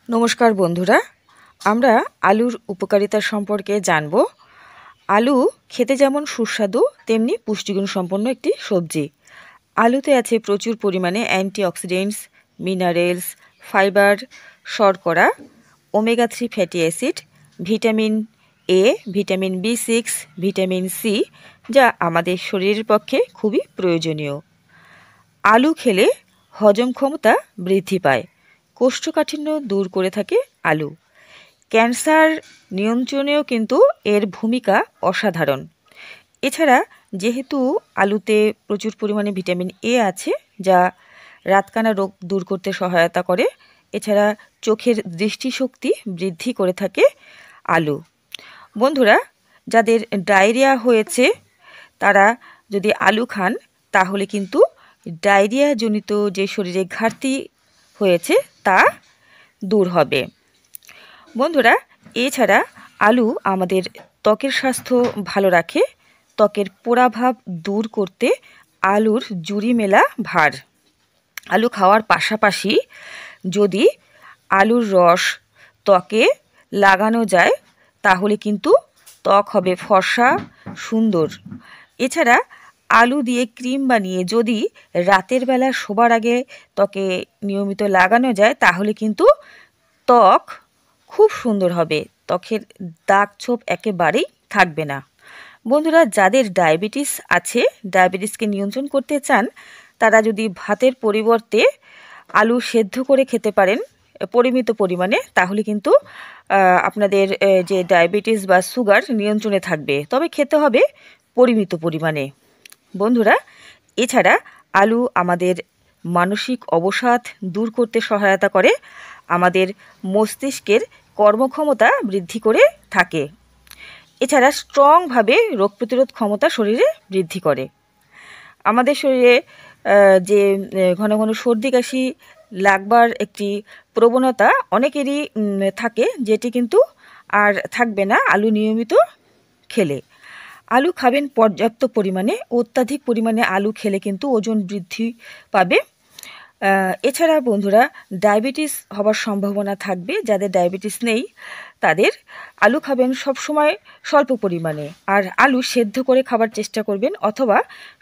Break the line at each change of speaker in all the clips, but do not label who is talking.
নমস্কার বন্ধুরা, আমরা আলুর উপকারিতা সম্পর্কে জানব। আলু খেতে যেমন সুস্বাদু তেমনি পুষ্টিগুণ সম্পন্ন একটি সবজি। আলুতে আছে প্রচুর পরিমাণে অ্যান্টিঅক্সিডেন্টস, মিনারেলস, ফাইবার, শর্করা, omega three fatty acid, vitamin A, vitamin B6, vitamin C, যা আমাদের শরীরের পক্ষে খুবই প্রয়োজনীয়। আলু খেলে হজম ক্ষমতা বৃদ্ধি পায়। কোষ্ঠকাঠিন্য দূর করে থাকে আলু। ক্যান্সার নিয়ন্ত্রণেও কিন্তু এর ভূমিকা অসাধারণ। এছাড়া যেহেতু আলুতে প্রচুর পরিমাণে ভিটামিন এ আছে, যা রাতকানা রোগ দূর করতে সহায়তা করে। এছাড়া চোখের দৃষ্টিশক্তি বৃদ্ধি করে থাকে আলু। বন্ধুরা, যাদের ডায়রিয়া হয়েছে তারা যদি আলু খান তাহলে কিন্তু ডায়রিয়াজনিত যে শরীরে ঘাটতি হয়েছে তা দূর হবে। বন্ধুরা, এছাড়া আলু আমাদের ত্বকের স্বাস্থ্য ভালো রাখে। ত্বকের পোড়াভাব দূর করতে আলুর জুড়ি মেলা ভার। আলু খাওয়ার পাশাপাশি যদি আলুর রস ত্বকে লাগানো যায় তাহলে কিন্তু ত্বক হবে ফর্সা, সুন্দর। এছাড়া আলু দিয়ে ক্রিম বানিয়ে যদি রাতের বেলা শোবার আগে ত্বকে নিয়মিত লাগানো যায় তাহলে কিন্তু ত্বক খুব সুন্দর হবে। ত্বকের দাগ ছোপ একেবারেই থাকবে না। বন্ধুরা, যাদের ডায়াবেটিস আছে, ডায়াবেটিসকে নিয়ন্ত্রণ করতে চান, তারা যদি ভাতের পরিবর্তে আলু সেদ্ধ করে খেতে পারেন পরিমিত পরিমাণে, তাহলে কিন্তু আপনাদের যে ডায়াবেটিস বা সুগার নিয়ন্ত্রণে থাকবে। তবে খেতে হবে পরিমিত পরিমাণে। বন্ধুরা, এছাড়া আলু আমাদের মানসিক অবসাদ দূর করতে সহায়তা করে, আমাদের মস্তিষ্কের কর্মক্ষমতা বৃদ্ধি করে থাকে। এছাড়া স্ট্রংভাবে রোগ প্রতিরোধ ক্ষমতা শরীরে বৃদ্ধি করে। আমাদের শরীরে যে ঘন ঘন সর্দি কাশি লাগবার একটি প্রবণতা অনেকেরই থাকে, যেটি কিন্তু আর থাকবে না আলু নিয়মিত খেলে। আলু খাবেন পর্যাপ্ত পরিমাণে। অত্যাধিক পরিমাণে আলু খেলে কিন্তু ওজন বৃদ্ধি পাবে। এছাড়া বন্ধুরা, ডায়াবেটিস হবার সম্ভাবনা থাকবে। যাদের ডায়াবেটিস নেই তাদের আলু খাবেন সবসময় স্বল্প পরিমাণে, আর আলু সেদ্ধ করে খাবার চেষ্টা করবেন অথবা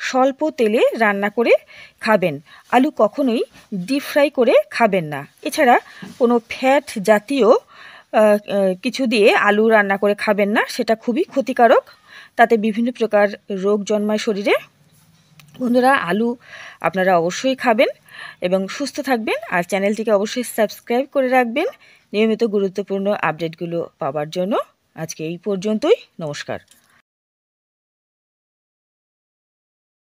স্বল্প তেলে রান্না করে খাবেন। আলু কখনোই ডিপ ফ্রাই করে খাবেন না। এছাড়া কোনো ফ্যাট জাতীয় কিছু দিয়ে আলু রান্না করে খাবেন না, সেটা খুবই ক্ষতিকারক। তাতে বিভিন্ন প্রকার রোগ জন্মায় শরীরে। বন্ধুরা, আলু আপনারা অবশ্যই খাবেন এবং সুস্থ থাকবেন। আর চ্যানেলটিকে অবশ্যই সাবস্ক্রাইব করে রাখবেন নিয়মিত গুরুত্বপূর্ণ আপডেটগুলো পাওয়ার জন্য। আজকে এই পর্যন্তই। নমস্কার।